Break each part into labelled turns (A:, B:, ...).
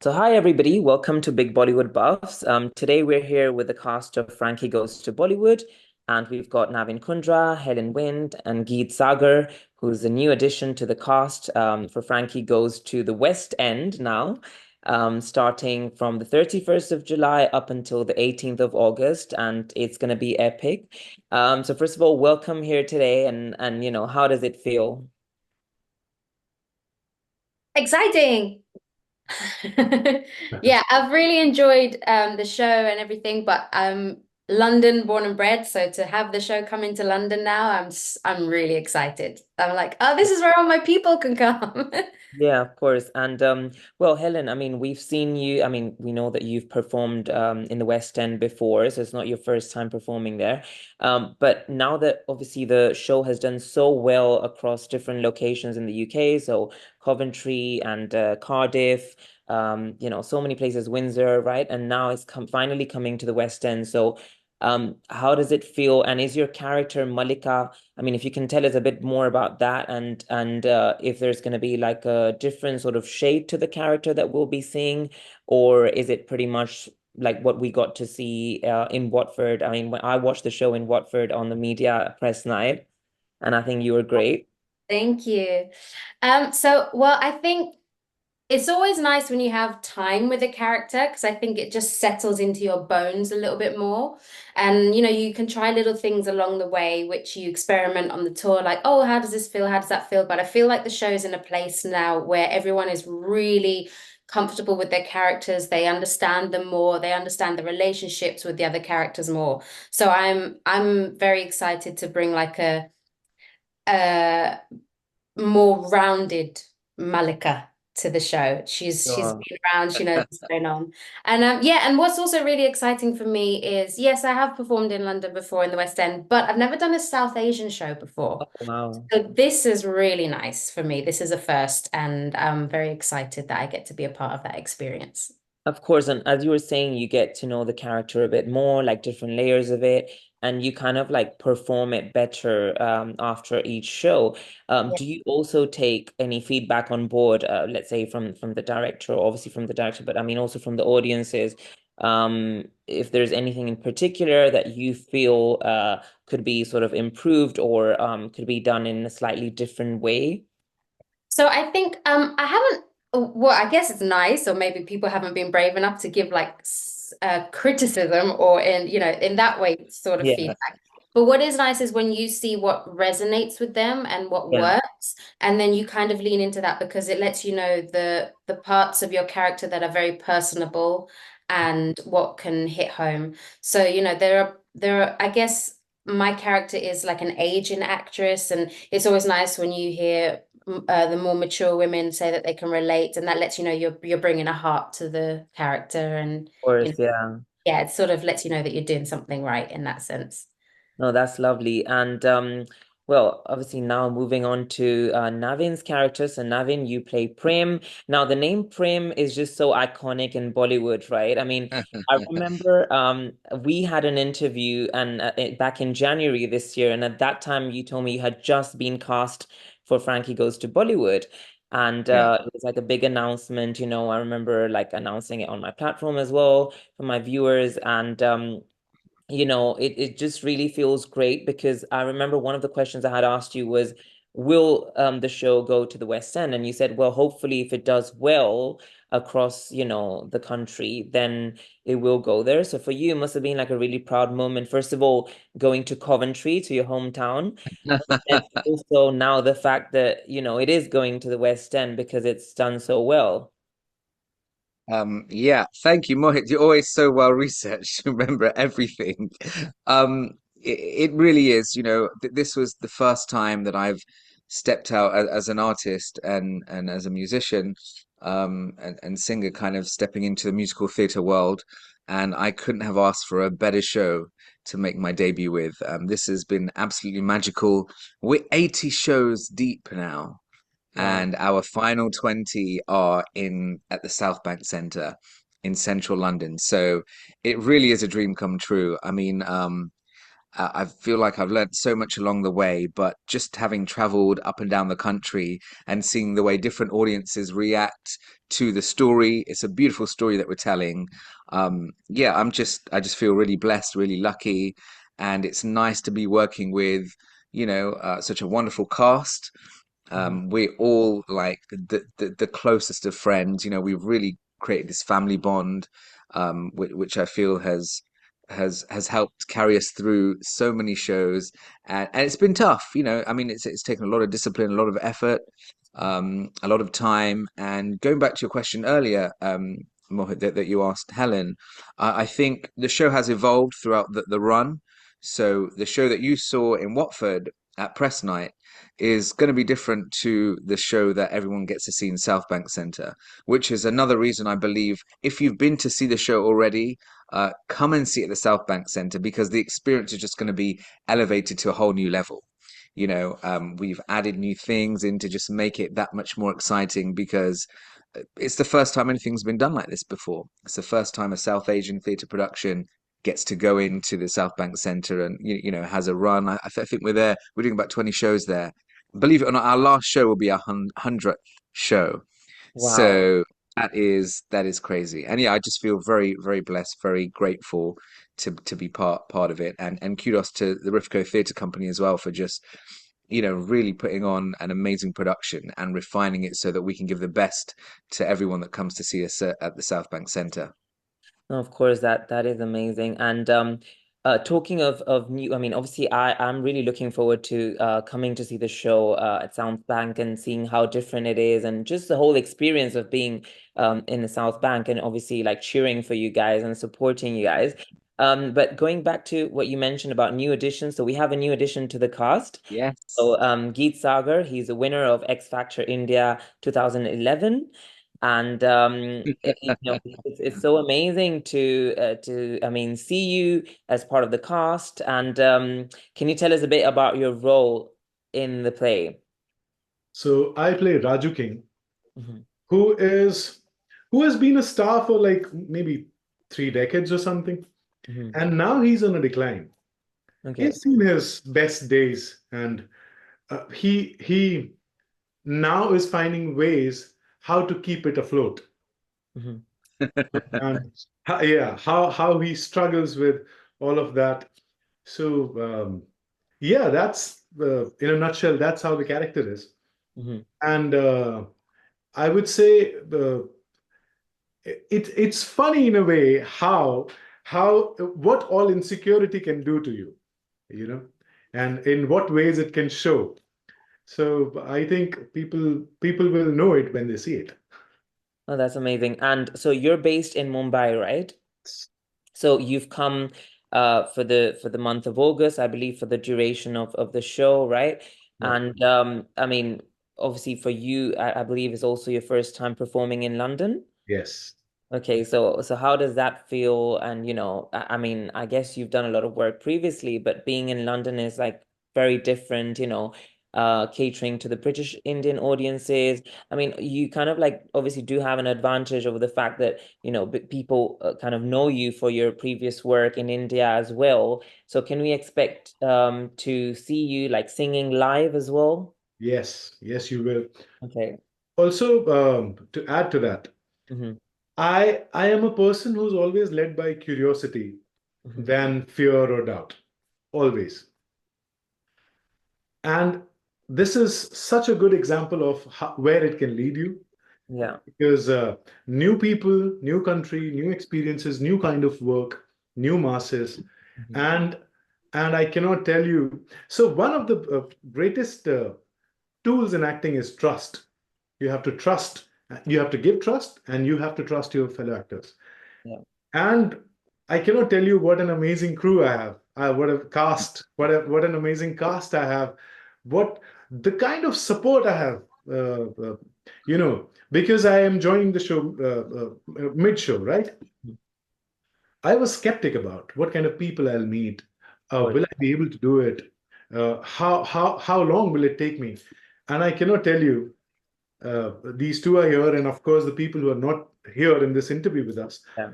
A: So, hi everybody, welcome to Big Bollywood Buffs. Today we're here with the cast of Frankie Goes to Bollywood, and we've got Navin Kundra, Helen Wint, and Geet Sagar, who's a new addition to the cast for Frankie Goes to the West End now, starting from the 31st of July up until the 18th of August, and it's going to be epic. So, first of all, welcome here today, and how does it feel?
B: Exciting. Yeah, I've really enjoyed the show and everything, but I'm London born and bred, so to have the show come into London now, I'm really excited. I'm like, oh, this is where all my people can come.
A: Yeah, of course. And well, Helen, I mean, we've seen you. I mean, we know that you've performed in the West End before, so it's not your first time performing there. But now that obviously the show has done so well across different locations in the UK, so Coventry and Cardiff, so many places, Windsor, right? And now it's finally coming to the West End. So, how does it feel? And is your character Malika? I mean, if you can tell us a bit more about that and if there's going to be like a different sort of shade to the character that we'll be seeing, or is it pretty much like what we got to see in Watford? I mean, when I watched the show in Watford on the media press night, and I think you were great.
B: Thank you. Well, I think it's always nice when you have time with a character because I think it just settles into your bones a little bit more. And you can try little things along the way, which you experiment on the tour, like, oh, how does this feel? How does that feel? But I feel like the show's in a place now where everyone is really comfortable with their characters. They understand them more. They understand the relationships with the other characters more. So I'm very excited to bring like a more rounded Malika to the show. She's
A: Sure.
B: been around, she knows what's going on. And and what's also really exciting for me is yes, I have performed in London before in the West End, but I've never done a South Asian show before.
A: Oh, wow.
B: So this is really nice for me. This is a first, and I'm very excited that I get to be a part of that experience.
A: Of course, and as you were saying, you get to know the character a bit more, like different layers of it, and you kind of like perform it better after each show. Do you also take any feedback on board, let's say from the director, obviously from the director, but I mean also from the audiences, if there's anything in particular that you feel could be sort of improved or could be done in a slightly different way?
B: So I think I haven't well I guess it's nice or maybe people haven't been brave enough to give like criticism or in in that way sort of
A: Yeah,
B: feedback. But what is nice is when you see what resonates with them and what
A: yeah,
B: works, and then you kind of lean into that because it lets you know the parts of your character that are very personable and what can hit home. So, there are I guess my character is like an aging actress, and it's always nice when you hear the more mature women say that they can relate, and that lets you know you're bringing a heart to the character, and
A: of
B: you
A: course,
B: know,
A: yeah.
B: yeah, it sort of lets you know that you're doing something right in that sense.
A: No, that's lovely. And well, obviously now moving on to Navin's character. So Navin, you play Prem. Now the name Prem is just so iconic in Bollywood, right? I mean, I remember we had an interview and back in January this year, and at that time you told me you had just been cast for Frankie Goes to Bollywood. And
C: Yeah.
A: it was like a big announcement, I remember like announcing it on my platform as well for my viewers. And it just really feels great because I remember one of the questions I had asked you was, will the show go to the West End? And you said, well, hopefully if it does well across, the country, then it will go there. So for you, it must have been like a really proud moment. First of all, going to Coventry, to your hometown. And also now the fact that, it is going to the West End because it's done so well.
C: Yeah, thank you, Mohit. You're always so well researched. You remember everything. It really is. Th This was the first time that I've stepped out as an artist and as a musician, and singer, kind of stepping into the musical theatre world. And I couldn't have asked for a better show to make my debut with. This has been absolutely magical. We're 80 shows deep now,
A: Wow.
C: and our final 20 are in at the South Bank Centre in central London. So it really is a dream come true. I mean, I feel like I've learnt so much along the way, but just having traveled up and down the country and seeing the way different audiences react to the story, it's a beautiful story that we're telling. Yeah, I just feel really blessed, really lucky, and it's nice to be working with, such a wonderful cast.
A: Mhm.
C: We're all like the closest of friends. We've really created this family bond, which I feel has helped carry us through so many shows, and it's been tough. I mean, it's taken a lot of discipline, a lot of effort, a lot of time. And going back to your question earlier, Mohit, that you asked Helen, I think the show has evolved throughout the run. So the show that you saw in Watford at press night is going to be different to the show that everyone gets to see in South Bank Centre, which is another reason I believe if you've been to see the show already, come and see it at the South Bank Centre because the experience is just going to be elevated to a whole new level. We've added new things in to just make it that much more exciting because it's the first time anything's been done like this before. It's the first time a South Asian theatre production gets to go into the South Bank Centre and has a run. I think we're there. We're doing about 20 shows there. Believe it or not, our last show will be our 100th show.
A: Wow.
C: So that is crazy. And yeah, I just feel very, very blessed, very grateful to be part of it. And kudos to the Rifco Theatre Company as well for just, really putting on an amazing production and refining it so that we can give the best to everyone that comes to see us at the South Bank Centre.
A: No, of course, that is amazing. And talking of new, I mean, obviously, I'm really looking forward to coming to see the show at South Bank and seeing how different it is, and just the whole experience of being in the South Bank, and obviously like cheering for you guys and supporting you guys. But going back to what you mentioned about new additions, so we have a new addition to the cast.
C: Yes.
A: So Geet Sagar, he's a winner of X Factor India 2011. And it's so amazing to I mean see you as part of the cast. And can you tell us a bit about your role in the play?
D: So I play Raju King,
A: Hmm.
D: who is who has been a star for like maybe 3 decades or something,
A: Hmm.
D: and now he's on a decline.
A: Okay.
D: He's seen his best days, and he now is finding ways how to keep it afloat.
A: Hmm.
D: And yeah, how he struggles with all of that. So yeah, that's in a nutshell, that's how the character is.
A: Hmm.
D: And I would say it's funny in a way how what all insecurity can do to you, you know, and in what ways it can show. So I think people will know it when they see it.
A: Oh, that's amazing. And so you're based in Mumbai, right? So you've come for the month of August, I believe, for the duration of the show, right?
D: Right.
A: And I mean, obviously for you, I believe it's also your first time performing in London.
D: Yes.
A: Okay, so how does that feel? And I mean, I guess you've done a lot of work previously, but being in London is like very different, catering to the British Indian audiences. I mean, you kind of like obviously do have an advantage over the fact that, people kind of know you for your previous work in India as well. So can we expect to see you like singing live as well?
D: Yes. Yes, you will.
A: Okay.
D: Also, to add to that,
A: Hmm.
D: I am a person who's always led by curiosity
A: Hmm.
D: than fear or doubt. Always. And this is such a good example of where it can lead you
A: Yeah.
D: because new people, new country, new experiences, new kind of work, new masses,
A: Hmm.
D: and I cannot tell you. So one of the greatest tools in acting is trust. You have to trust. You have to give trust, and you have to trust your fellow actors.
A: Yeah.
D: And I cannot tell you what an amazing crew I have. What a cast, what an amazing cast I have. What the kind of support I have. Because I am joining the show mid-show, right?
A: Of
D: I was skeptic about what kind of people I'll meet.
A: course.
D: Will I be able to do it? How long will it take me? And I cannot tell you. These two are here, and of course, the people who are not here in this interview with us.
A: Yeah.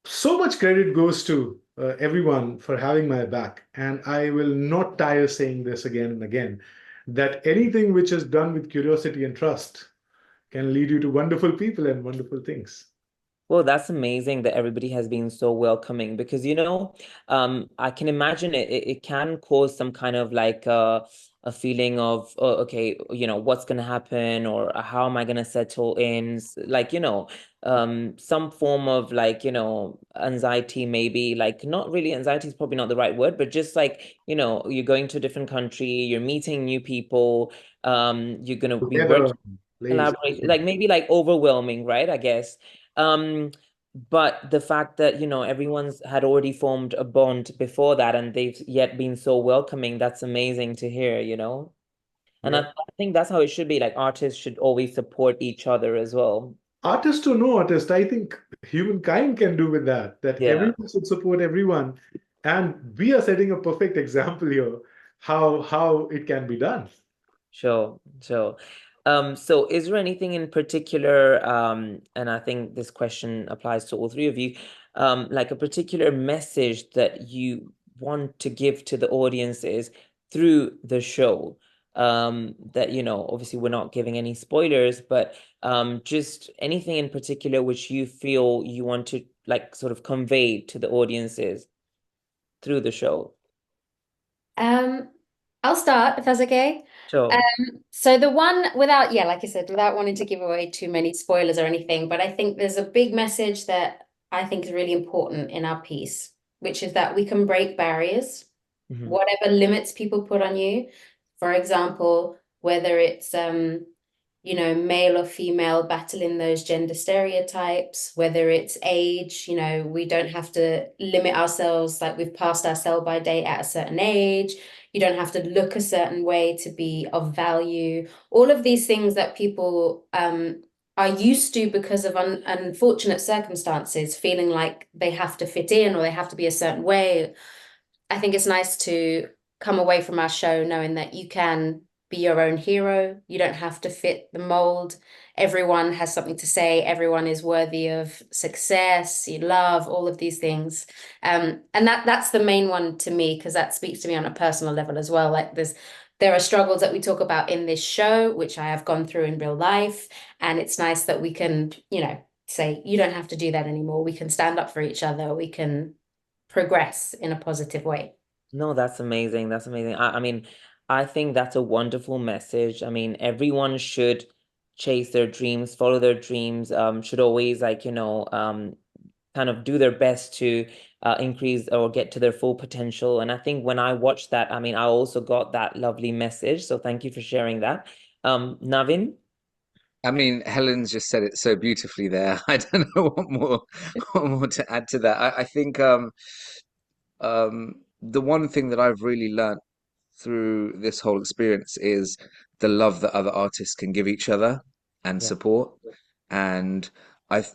D: So much credit goes to everyone for having my back. And I will not tire saying this again and again, that anything which is done with curiosity and trust can lead you to wonderful people and wonderful things.
A: Well, that's amazing that everybody has been so welcoming because, I can imagine it can cause some kind of like a feeling of, oh, okay, what's going to happen or how am I going to settle in? Like, some form of like, anxiety, maybe like not really anxiety is probably not the right word, but just like, you're going to a different country, you're meeting new people, you're going to be
D: Together,
A: working,
D: please.
A: collaboration, like maybe like overwhelming, right? I guess. Um, but the fact that, everyone's had already formed a bond before that and they've yet been so welcoming, that's amazing to hear. And I,
D: Yeah.
A: I think that's how it should be. Like artists should always support each other as well.
D: Artist or no artist, I think humankind can do with that, that
A: Yeah.
D: everyone should support everyone. And we are setting a perfect example here how it can be done.
A: Sure, sure. So is there anything in particular, and I think this question applies to all three of you, like a particular message that you want to give to the audiences through the show? That, obviously we're not giving any spoilers, but just anything in particular which you feel you want to like sort of convey to the audiences through the show.
B: Um, I'll start if that's okay.
A: Sure.
B: So the one without, yeah, like I said, without wanting to give away too many spoilers or anything, but I think there's a big message that I think is really important in our piece, which is that we can break barriers,
A: Hmm.
B: whatever limits people put on you. For example, whether it's male or female battling those gender stereotypes, whether it's age, we don't have to limit ourselves like we've passed our sell-by date at a certain age. You don't have to look a certain way to be of value. All of these things that people are used to because of unfortunate circumstances, feeling like they have to fit in or they have to be a certain way. I think it's nice to come away from our show knowing that you can be your own hero. You don't have to fit the mold. Everyone has something to say. Everyone is worthy of success, love, all of these things. And that's the main one to me because that speaks to me on a personal level as well. Like there are struggles that we talk about in this show, which I have gone through in real life. And it's nice that we can, say, you don't have to do that anymore. We can stand up for each other. We can progress in a positive way.
A: No, that's amazing. That's amazing. I mean, I think that's a wonderful message. I mean, everyone should chase their dreams, follow their dreams, should always like, kind of do their best to increase or get to their full potential. And I think when I watched that, I mean, I also got that lovely message. So thank you for sharing that. Navin?
C: I mean, Helen's just said it so beautifully there. I don't know what more to add to that. I think the one thing that I've really learnt through this whole experience is the love that other artists can give each other and
A: Yeah.
C: support. And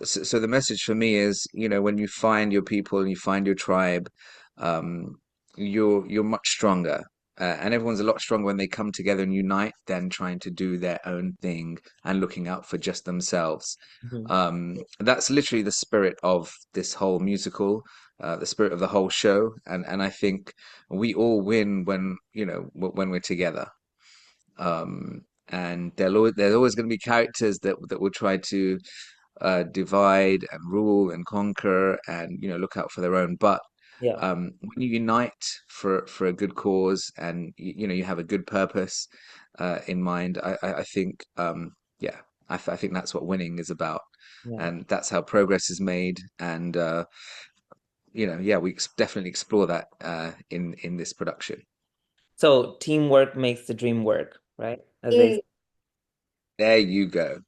C: so the message for me is, when you find your people and you find your tribe, um, you're much stronger. And everyone's a lot stronger when they come together and unite than trying to do their own thing and looking out for just themselves.
A: Mhm.
C: That's literally the spirit of this whole musical, the spirit of the whole show, and I think we all win when we're together. And there's always going to be characters that will try to divide and rule and conquer and look out for their own. But
A: Yeah.
C: when you unite for a good cause and you have a good purpose in mind, I think yeah, I think that's what winning is about,
A: Yeah.
C: and that's how progress is made. And yeah, we definitely explore that in this production.
A: So teamwork makes the dream work, right? As they
B: Yeah.
C: There you go.